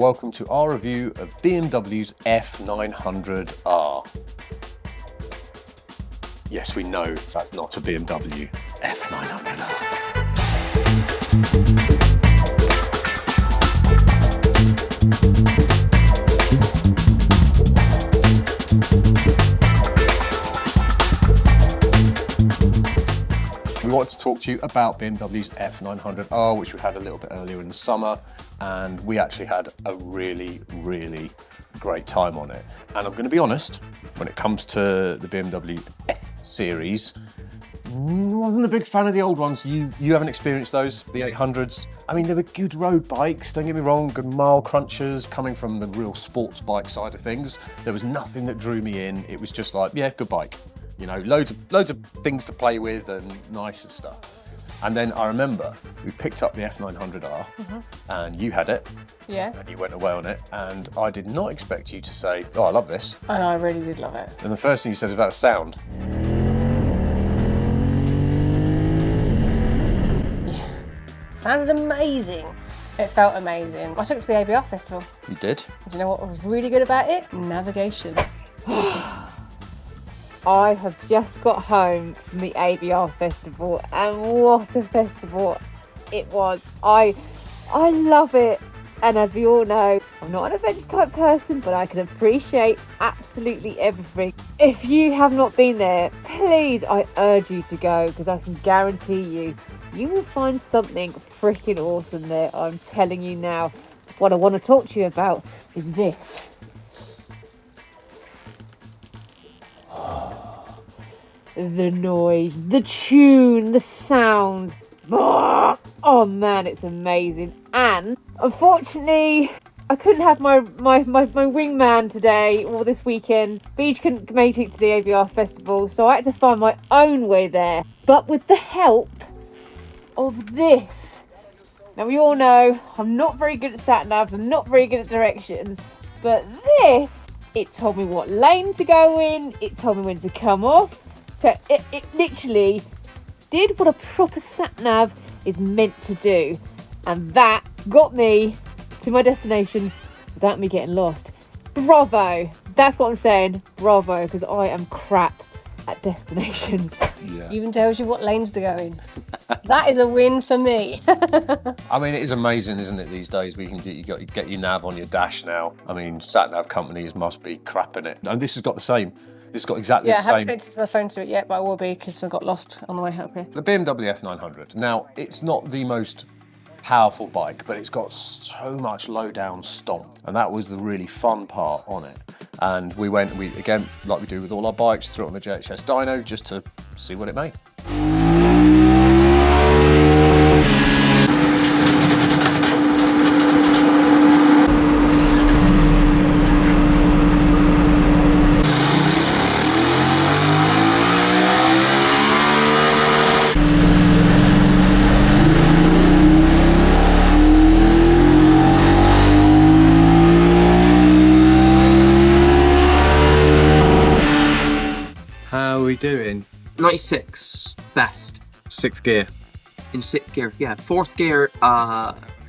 Welcome to our review of BMW's F900R. Yes, we know that's not a BMW F900R. We wanted to talk to you about BMW's F900R, which we had a little bit earlier in the summer, and we actually had a really great time on it. And I'm going to be honest, when it comes to the BMW F series, I wasn't a big fan of the old ones. You haven't experienced those, the 800s. I mean, they were good road bikes, don't get me wrong, good mile crunchers, coming from the real sports bike side of things. There was nothing that drew me in. It was just like, yeah, good bike. You know, loads of things to play with and nice and stuff. And then I remember we picked up the F900R and you had it. Yeah. And you went away on it, and I did not expect you to say, oh, I love this. And I really did love it. And the first thing you said was about sound. Sounded amazing. It felt amazing. I took it to the ABR festival. You did? Do you know what was really good about it? Navigation. I have just got home from the ABR festival, and what a festival it was. I love it, and as we all know, I'm not an adventure type person, but I can appreciate absolutely everything. If you have not been there, please, I urge you to go, because I can guarantee you will find something freaking awesome there. I'm telling you now. What I want to talk to you about is this. The noise, the tune, the sound. Oh man, it's amazing. And unfortunately, I couldn't have my wingman today or this weekend. Beach couldn't make it to the ABR festival, so I had to find my own way there. But with the help of this. Now we all know I'm not very good at sat navs, I'm not very good at directions, but this, it told me what lane to go in, it told me when to come off. So it literally did what a proper sat-nav is meant to do. And that got me to my destination without me getting lost. Bravo! That's what I'm saying. Bravo, because I am crap at destinations. Yeah. Even tells you what lanes to go in. That is a win for me. I mean, it is amazing, isn't it, these days? We can get your nav on your dash now. I mean, sat-nav companies must be crapping it. And this has got the same. This has got exactly the I same. haven't connected my phone to it yet, but I will be because I got lost on the way up here. The BMW F900. Now, it's not the most powerful bike, but it's got so much low-down stomp, and that was the really fun part on it. And we again, like we do with all our bikes, threw it on the JHS dyno just to see what it made. How are we doing? 96 best Sixth gear. in sixth gear. Yeah, fourth gear.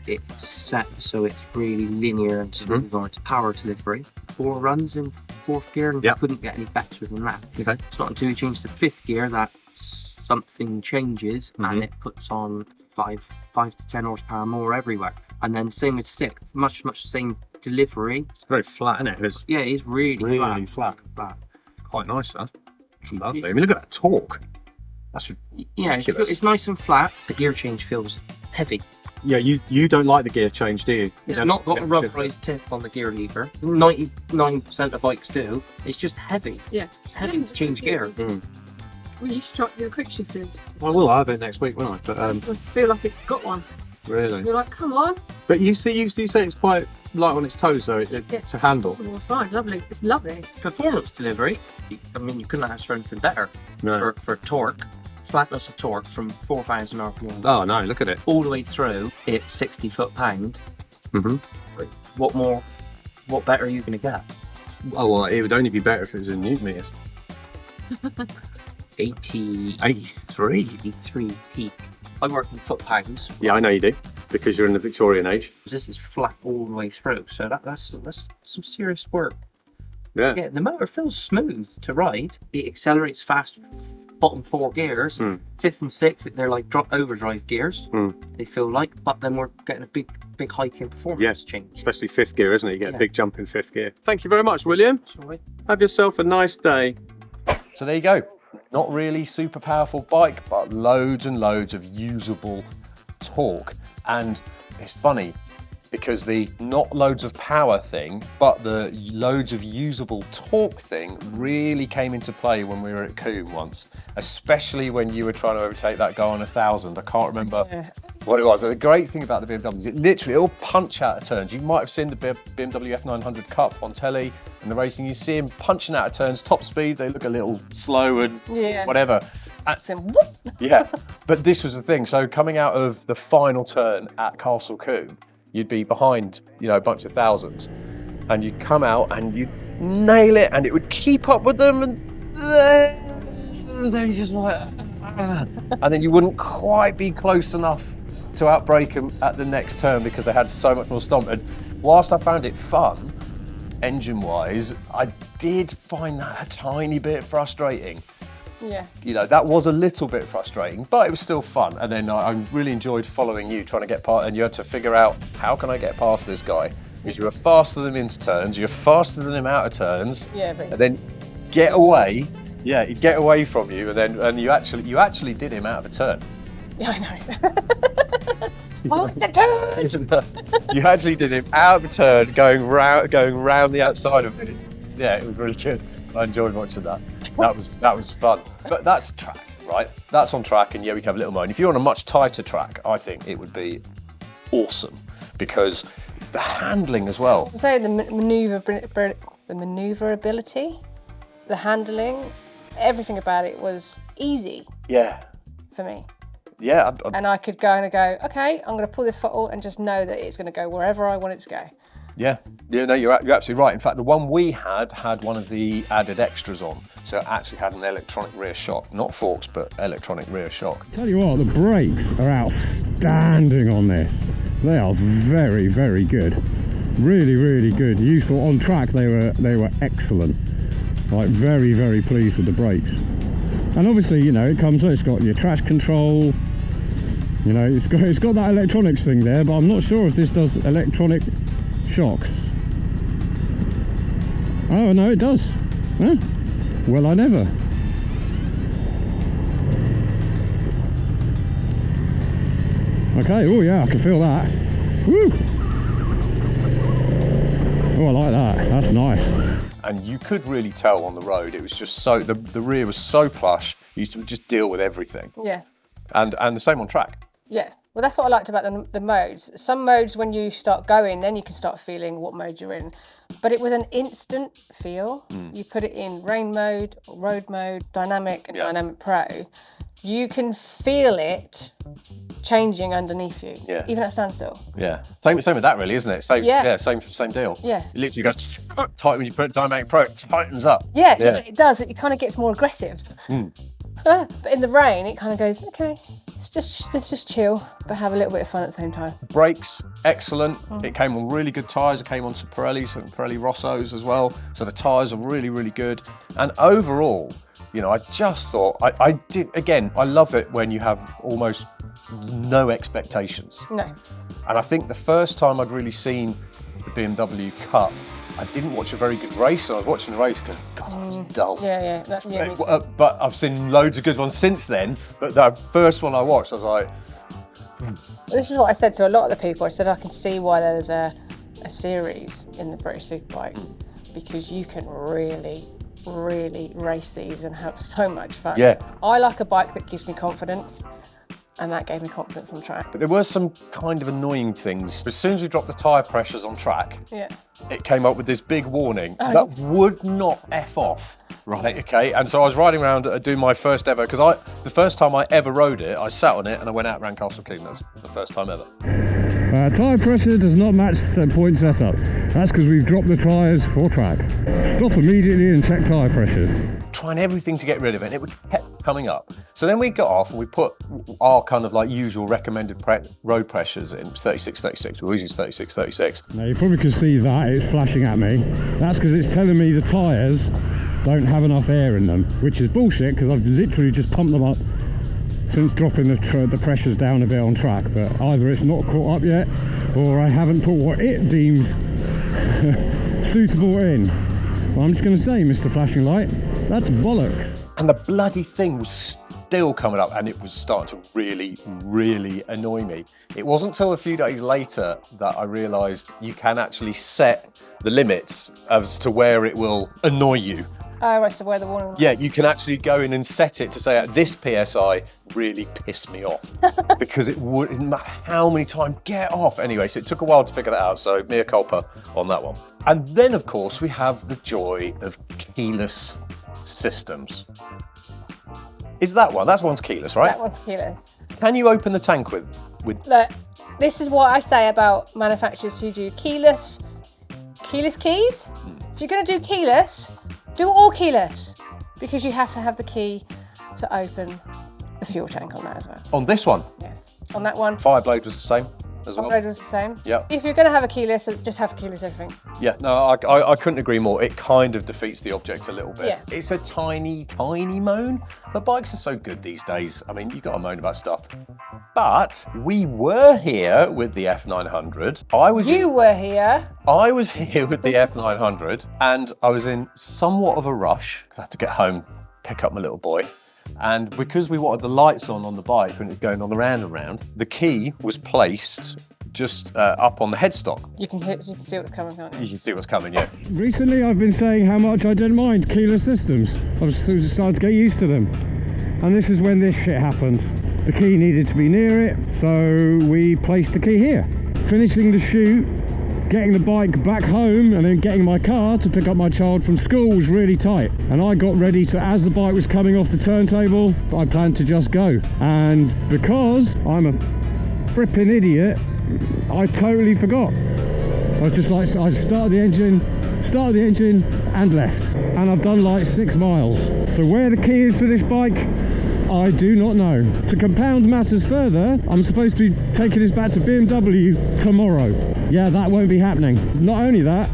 It's set so it's really linear and smooth on its power delivery. 4 runs in fourth gear, and you couldn't get any better than that. Okay. It's not until you change to fifth gear that something changes and it puts on 5 to 10 horsepower more everywhere. And then same with sixth, much the same delivery. It's very flat, isn't it? It's Yeah, it's really flat. flat. Quite nice, huh? Lovely. I mean, look at that torque. That's Yeah, ridiculous. it's nice and flat. The gear change feels heavy. Yeah, you don't like the gear change, do you? It's not got a rubberized tip on the gear lever. 99% of bikes do. It's just heavy. Yeah. It's heavy to change gear. Well, you should try your quick shifters. Well, I will have it next week, won't I? But I feel like it's got one. really. You're like, come on. But you say it's quite light on its toes, though, to handle. Well, it's fine, lovely. It's lovely. Performance delivery, I mean, you couldn't ask for anything better. No. For torque, flatness of torque from 4,000 RPM Oh no, look at it. all the way through, it's 60 foot-pound. What better are you going to get? Oh well, it would only be better if it was in newton meters. 83 83. peak. I work in foot-pounds. Yeah, I know you do. because you're in the Victorian age. This is flat all the way through, so that's some serious work. Yeah. Yeah, the motor feels smooth to ride. It accelerates fast. Bottom 4 gears, 5th and 6th, they're like overdrive gears. They feel like, but then we're getting a big hike in performance change. Especially 5th gear, isn't it? You get Yeah. a big jump in 5th gear. Thank you very much, William. Sorry. Have yourself a nice day. So there you go. Not really super powerful bike, but loads and loads of usable torque. And it's funny because the not loads of power thing, but the loads of usable torque thing really came into play when we were at Coombe once, especially when you were trying to overtake that guy on 1,000. I can't remember what it was. The great thing about the BMW, it'll punch out of turns. You might have seen the BMW F900 Cup on telly and the racing. You see him punching out of turns, top speed. They look a little slow and whatever. That's him. Whoop. Yeah, but this was the thing. So coming out of the final turn at Castle Coombe, you'd be behind, a bunch of thousands, and you'd come out and you'd nail it, and it would keep up with them, and then just like, and then you wouldn't quite be close enough to outbrake them at the next turn because they had so much more stomp. And whilst I found it fun, engine-wise, I did find that a tiny bit frustrating. Yeah. That was a little bit frustrating, but it was still fun. And then I really enjoyed following you, trying to get past, and you had to figure out, how can I get past this guy? Because you were faster than him into turns, you're faster than him out of turns, Yeah, but and then get away. Yeah, he'd get away from you, and you actually did him out of a turn. Yeah, I know. What's the turn? You actually did him out of a turn, going round the outside of it. Yeah, it was really good. I enjoyed watching that. That was fun. But that's track, right? That's on track, and yeah, we can have a little moan. If you're on a much tighter track, I think it would be awesome because the handling as well. So the maneuverability, the handling, everything about it was easy Yeah. for me. Yeah. And I could go and go, okay, I'm going to pull this throttle and just know that it's going to go wherever I want it to go. Yeah, no, you're absolutely right. In fact, the one we had one of the added extras on. So it actually had an electronic rear shock. Not forks, but electronic rear shock. Tell you what, the brakes are outstanding on this. They are very, very good. Really, really good. Useful on track, they were excellent. Like, very, very pleased with the brakes. And obviously, it's got your traction control. It's got that electronics thing there, but I'm not sure if this does electronic shocks. Oh no, it does. Huh? Well, I never. Okay, oh yeah, I can feel that. Woo! Oh, I like that. That's nice. And you could really tell on the road, it was just so, the rear was so plush, you used to just deal with everything. Yeah. And the same on track. Yeah. Well, that's what I liked about the modes. Some modes, when you start going, then you can start feeling what mode you're in. But it was an instant feel. You put it in rain mode, road mode, dynamic, and dynamic pro. You can feel it changing underneath you, even at standstill. Yeah. Same with that, really, isn't it? Same deal. Yeah. It literally goes tight when you put dynamic pro, it tightens up. Yeah, it does. It kind of gets more aggressive. But in the rain, it kind of goes, okay, let's just chill, but have a little bit of fun at the same time. Brakes, excellent. It came on really good tyres. It came on some Pirelli Rossos as well. So the tyres are really, really good. And overall, I just thought, I love it when you have almost no expectations. No. And I think the first time I'd really seen the BMW Cup, I didn't watch a very good race. I was watching the race going, God, that was dull. Yeah. Me too. But I've seen loads of good ones since then. But the first one I watched, I was like... This is what I said to a lot of the people. I said, I can see why there's a series in the British Superbike, because you can really, really race these and have so much fun. Yeah. I like a bike that gives me confidence, and that gave me confidence on track. But there were some kind of annoying things. As soon as we dropped the tyre pressures on track, it came up with this big warning that would not F off. Right, okay. And so I was riding around doing my first ever, because the first time I ever rode it, I sat on it and I went out around Castle Coombe. That was the first time ever. Tyre pressure does not match point setup. That's because we've dropped the tyres for track. Stop immediately and check tyre pressures. Trying everything to get rid of it. And it kept coming up. So then we got off and we put our kind of like usual recommended road pressures in 36, 36. We're using 36, 36. Now you probably can see that it's flashing at me. That's because it's telling me the tyres don't have enough air in them, which is bullshit because I've literally just pumped them up since dropping the pressures down a bit on track. But either it's not caught up yet, or I haven't put what it deemed suitable in. Well, I'm just going to say, Mr. Flashing Light, that's bollocks. And the bloody thing was still coming up, and it was starting to really, really annoy me. It wasn't until a few days later that I realised you can actually set the limits as to where it will annoy you. Oh, right, so where the warning light. Yeah, you can actually go in and set it to say at this PSI really pissed me off because it wouldn't matter how many times, get off. Anyway, so it took a while to figure that out, so mea culpa on that one. And then, of course, we have the joy of keyless systems. Is that one? That one's keyless, right? That one's keyless. Can you open the tank with? Look, this is what I say about manufacturers who do keyless keys. If you're going to do keyless, do all keyless, because you have to have the key to open the fuel tank on that as well. On this one? Yes. On that one, Fireblade was the same as well? upgrade was the same. Yeah. If you're going to have a keyless, just have keyless everything. Yeah, no, I couldn't agree more. It kind of defeats the object a little bit. Yeah. It's a tiny, tiny moan. But bikes are so good these days. I mean, you've got to moan about stuff. But we were here with the F900. I was here with the F900, and I was in somewhat of a rush because I had to get home, pick up my little boy. And because we wanted the lights on the bike when it was going on the round, the key was placed just up on the headstock. You can see what's coming, can't you? You can see what's coming, yeah. Recently I've been saying how much I don't mind keyless systems. I've started to get used to them. And this is when this shit happened. The key needed to be near it, so we placed the key here. Finishing the shoot, getting the bike back home and then getting my car to pick up my child from school was really tight. And I got ready to, as the bike was coming off the turntable, I planned to just go. And because I'm a frippin' idiot, I totally forgot. I was just like, I started the engine and left. And I've done like 6 miles. So where the key is for this bike, I do not know. To compound matters further, I'm supposed to be taking this back to BMW tomorrow. Yeah, that won't be happening. Not only that,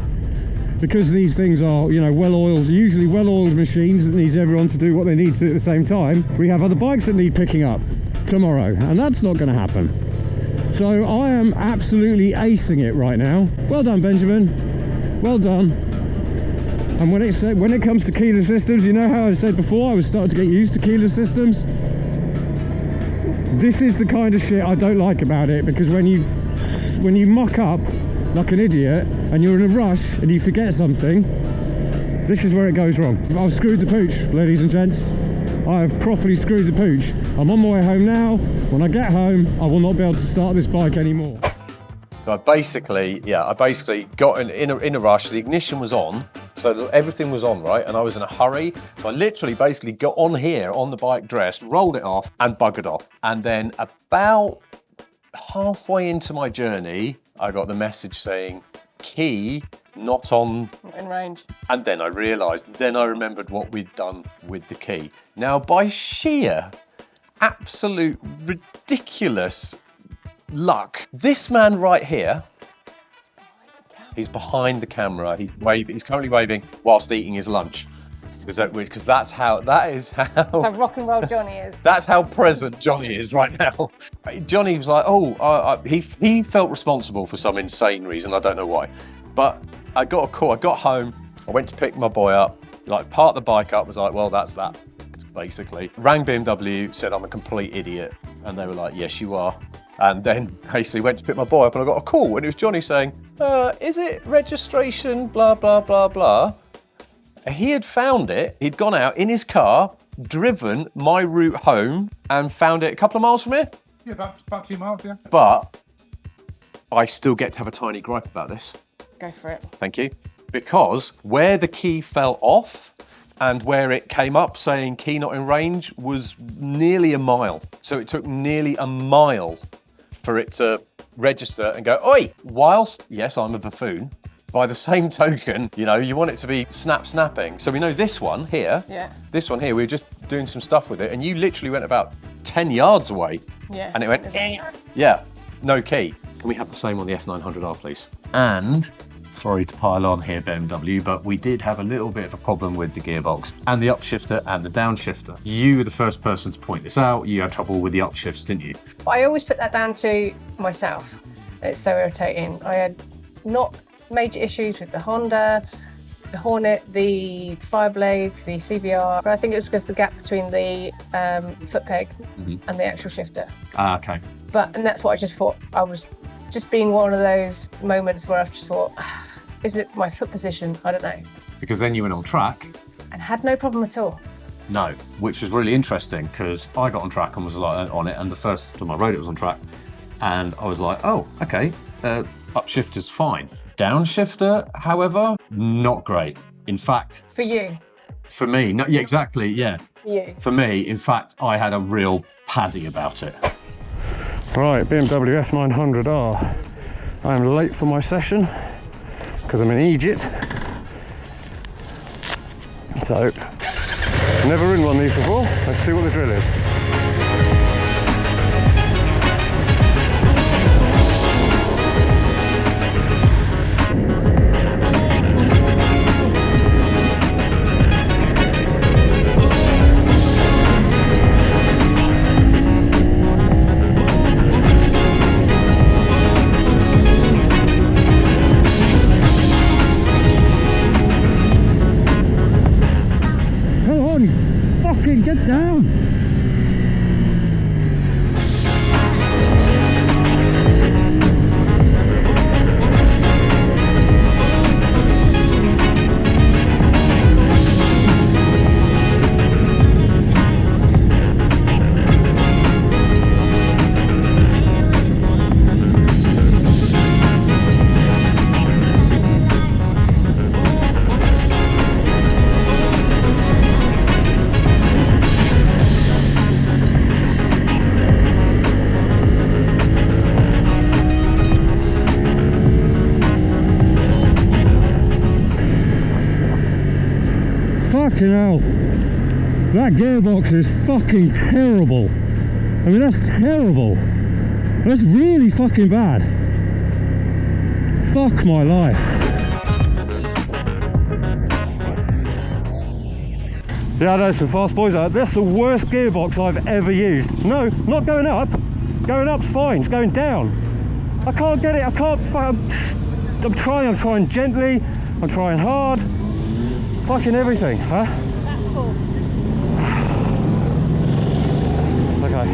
because these things are, you know, usually well-oiled machines that needs everyone to do what they need to do at the same time, we have other bikes that need picking up tomorrow, and that's not going to happen. So I am absolutely acing it right now. Well done, Benjamin. Well done. And when it comes to keyless systems, you know how I said before I was starting to get used to keyless systems? This is the kind of shit I don't like about it, because when you muck up like an idiot and you're in a rush and you forget something, this is where it goes wrong. I've screwed the pooch, ladies and gents. I have properly screwed the pooch. I'm on my way home now. When I get home, I will not be able to start this bike anymore. So I basically got in a rush. The ignition was on, so everything was on, right? And I was in a hurry. So I literally basically got on here, on the bike, dressed, rolled it off and buggered off. And then about halfway into my journey, I got the message saying, key not on In range. And then I remembered what we'd done with the key. Now, by sheer absolute ridiculous luck, this man right here, he's behind the camera. He's currently waving whilst eating his lunch. Because that is how How rock and roll Johnny is. That's how present Johnny is right now. Johnny was like, he felt responsible for some insane reason. I don't know why. But I got a call. I got home. I went to pick my boy up. Like, parked the bike up. Was like, well, that's that, basically. Rang BMW, said I'm a complete idiot. And they were like, yes, you are. And then basically went to pick my boy up and I got a call. And it was Johnny saying, is it registration, blah, blah, blah, blah. He had found it. He'd gone out in his car, driven my route home, and found it a couple of miles from here. Yeah, about 2 miles, yeah. But I still get to have a tiny gripe about this. Go for it. Thank you. Because where the key fell off and where it came up saying key not in range was nearly a mile. So it took nearly a mile for it to register and go, oi! Whilst, yes, I'm a buffoon, by the same token, you know, you want it to be snapping. So we know this one here, this one here, we were just doing some stuff with it, and you literally went about 10 yards away, and it went, yeah, no key. Can we have the same on the F900R, please? And, sorry to pile on here, BMW, but we did have a little bit of a problem with the gearbox and the upshifter and the downshifter. You were the first person to point this out. You had trouble with the upshifts, didn't you? I always put that down to myself. It's so irritating. I had not major issues with the Honda, the Hornet, the Fireblade, the CBR, but I think it was because the gap between the foot peg and the actual shifter. Ah, okay. And that's what I just thought. I was just being one of those moments where I've just thought, is it my foot position? I don't know. Because then you went on track. And had no problem at all. No, which was really interesting because I got on track and was like on it, and the first time I rode it was on track, and I was like, oh, okay, upshifter's fine. Downshifter, however, not great. In fact, for you. For me, no, yeah, exactly, yeah. You. For me, in fact, I had a real paddy about it. Right, BMW F900R. I'm late for my session because I'm in Egypt. So, never ridden one of these before. Let's see what the drill is. Get down! Fucking hell, that gearbox is fucking terrible. I mean, that's terrible. That's really fucking bad. Fuck my life. Yeah, I know some fast boys out. That's the worst gearbox I've ever used. No, not going up. Going up's fine, it's going down. I can't get it, I can't, I'm trying gently, I'm trying hard. Fucking everything, huh? That's cool. Okay.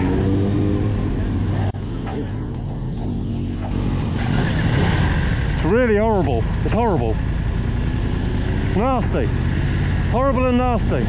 It's really horrible. It's horrible. Nasty. Horrible and nasty.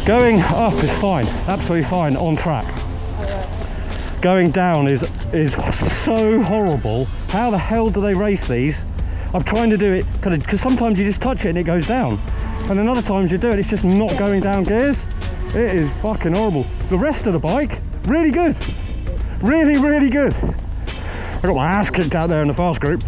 Going up is fine, absolutely fine, on track. Going down is so horrible. How the hell do they race these? I'm trying to do it kind of, because sometimes you just touch it and it goes down, and then other times you do it, it's just not going down gears. It is fucking horrible. The rest of the bike, really good. Really, really good. I got my ass kicked out there in the fast group.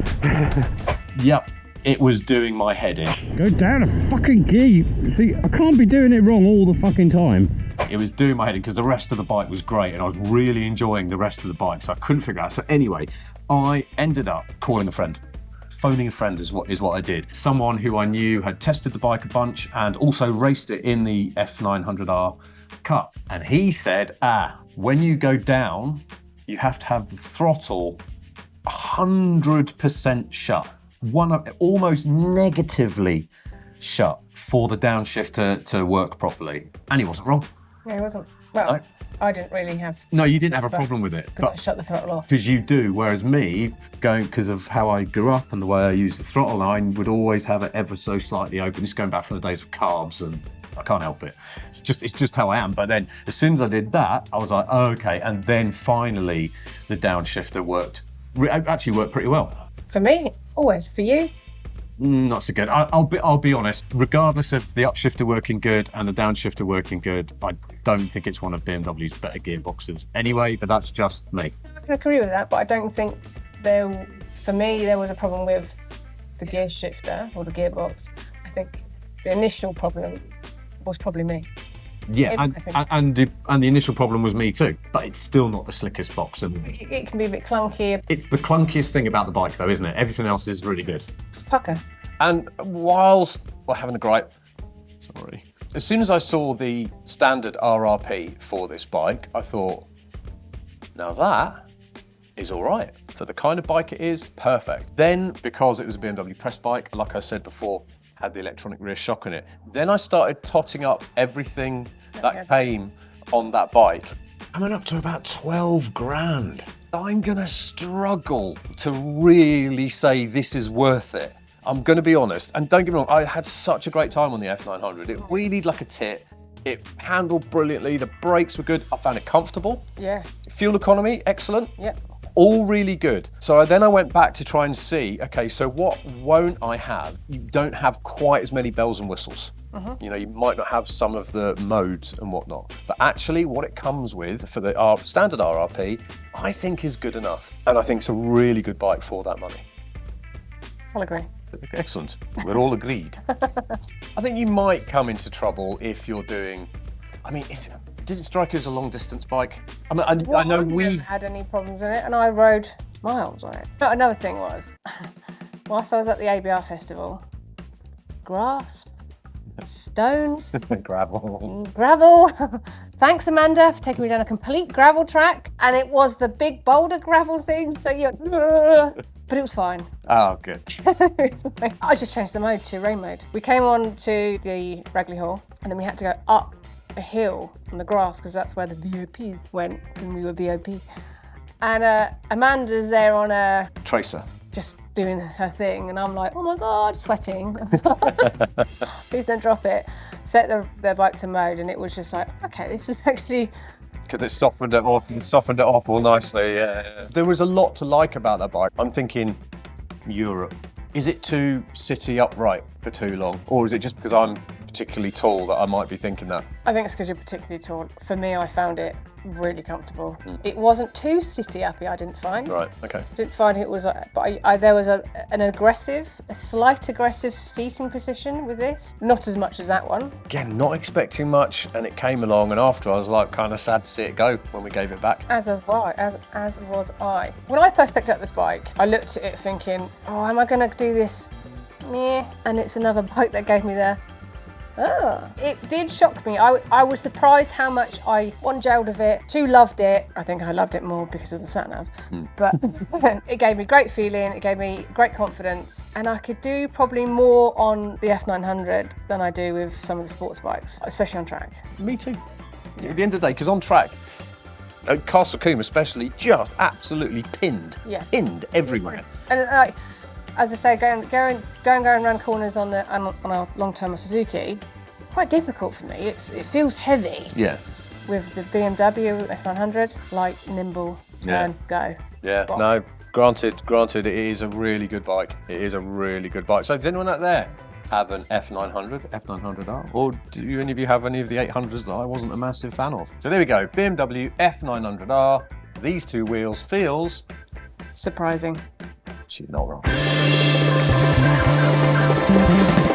Yep. it was doing my head in. Go down a fucking gear. See, I can't be doing it wrong all the fucking time. It was doing my head in because the rest of the bike was great and I was really enjoying the rest of the bike, so I couldn't figure it out. So anyway, I ended up calling a friend. Phoning a friend is what I did. Someone who I knew had tested the bike a bunch and also raced it in the F900R Cup. And he said, when you go down, you have to have the throttle 100% shut. Almost negatively shut for the downshift to work properly. And he wasn't wrong. No, it wasn't. Well, No. I didn't really have. No, you didn't have a problem with it. Could not shut the throttle off. Because you do, whereas me, because of how I grew up and the way I used the throttle line, would always have it ever so slightly open. This is going back from the days of carbs, and I can't help it. It's just how I am. But then, as soon as I did that, I was like, oh, okay. And then finally, the downshifter actually worked pretty well. For me, always. For you, Not so good. I'll be honest. Regardless of the upshifter working good and the downshifter working good, I don't think it's one of BMW's better gearboxes anyway. But that's just me. I can agree with that, but I don't think for me, there was a problem with the gear shifter or the gearbox. I think the initial problem was probably me. Yeah, I think. and the initial problem was me too. But it's still not the slickest box, and It can be a bit clunky. it's the clunkiest thing about the bike, though, isn't it? Everything else is really good. Pucker. And whilst we're having a gripe, sorry, as soon as I saw the standard RRP for this bike, I thought, now that is all right. For the kind of bike it is, perfect. Then, because it was a BMW press bike, like I said before, had the electronic rear shock in it. Then I started totting up everything that came on that bike. Coming up to about 12 grand. I'm gonna struggle to really say this is worth it. I'm gonna be honest, and don't get me wrong, I had such a great time on the F900. It wheelied like a tit. It handled brilliantly. The brakes were good. I found it comfortable. Yeah. Fuel economy, excellent. Yep. All really good. So then I went back to try and see, okay, so what won't I have? You don't have quite as many bells and whistles. You know, you might not have some of the modes and whatnot, but actually what it comes with for the standard RRP, I think is good enough. And I think it's a really good bike for that money. I'll agree. Excellent, we're all agreed. I think you might come into trouble if you're doing, I mean, does it strike you as a long distance bike? I mean, I know I've we never had any problems in it, and I rode miles on it. But another thing was, whilst I was at the ABR festival, grass, stones, gravel. Thanks, Amanda, for taking me down a complete gravel track, and it was the big boulder gravel thing. So but it was fine. Oh, good. I just changed the mode to rain mode. We came on to the Ragley Hall, and then we had to go up a hill on the grass because that's where the VOPs went when we were VOP. And Amanda's there on a Tracer. just doing her thing, and I'm like, oh my god, sweating. Please don't drop it. Set the bike to mode, and it was just like, okay, this is actually. Because it softened it off all nicely. Yeah. There was a lot to like about that bike. I'm thinking Europe. Is it too city upright for too long, or is it just because I'm particularly tall that I might be thinking that? I think it's because you're particularly tall. For me, I found it really comfortable. It wasn't too city uppy, I didn't find. Right. Okay. Didn't find it was, but there was a slight aggressive seating position with this. Not as much as that one. Again, not expecting much, and it came along, and after I was like kind of sad to see it go when we gave it back. As was I. When I first picked up this bike, I looked at it thinking, oh, am I going to do this? Meh. And it's another bike that gave me the. It did shock me. I was surprised how much I, one, gelled of it, two, loved it. I think I loved it more because of the sat-nav. But it gave me great feeling, it gave me great confidence, and I could do probably more on the F900 than I do with some of the sports bikes, especially on track. Me too. At the end of the day, because on track, at Castle Combe especially, just absolutely pinned. Yeah. Pinned everywhere. And as I say, going around corners on a long-term Suzuki, it's quite difficult for me. It feels heavy. Yeah. With the BMW F900, light, nimble, turn, go. Yeah. Rock. No. Granted, it is a really good bike. It is a really good bike. So does anyone out there have an F900, F900R, or do any of you have any of the 800s that I wasn't a massive fan of? So there we go. BMW F900R. These two wheels feels Surprising. she's not wrong. Bye.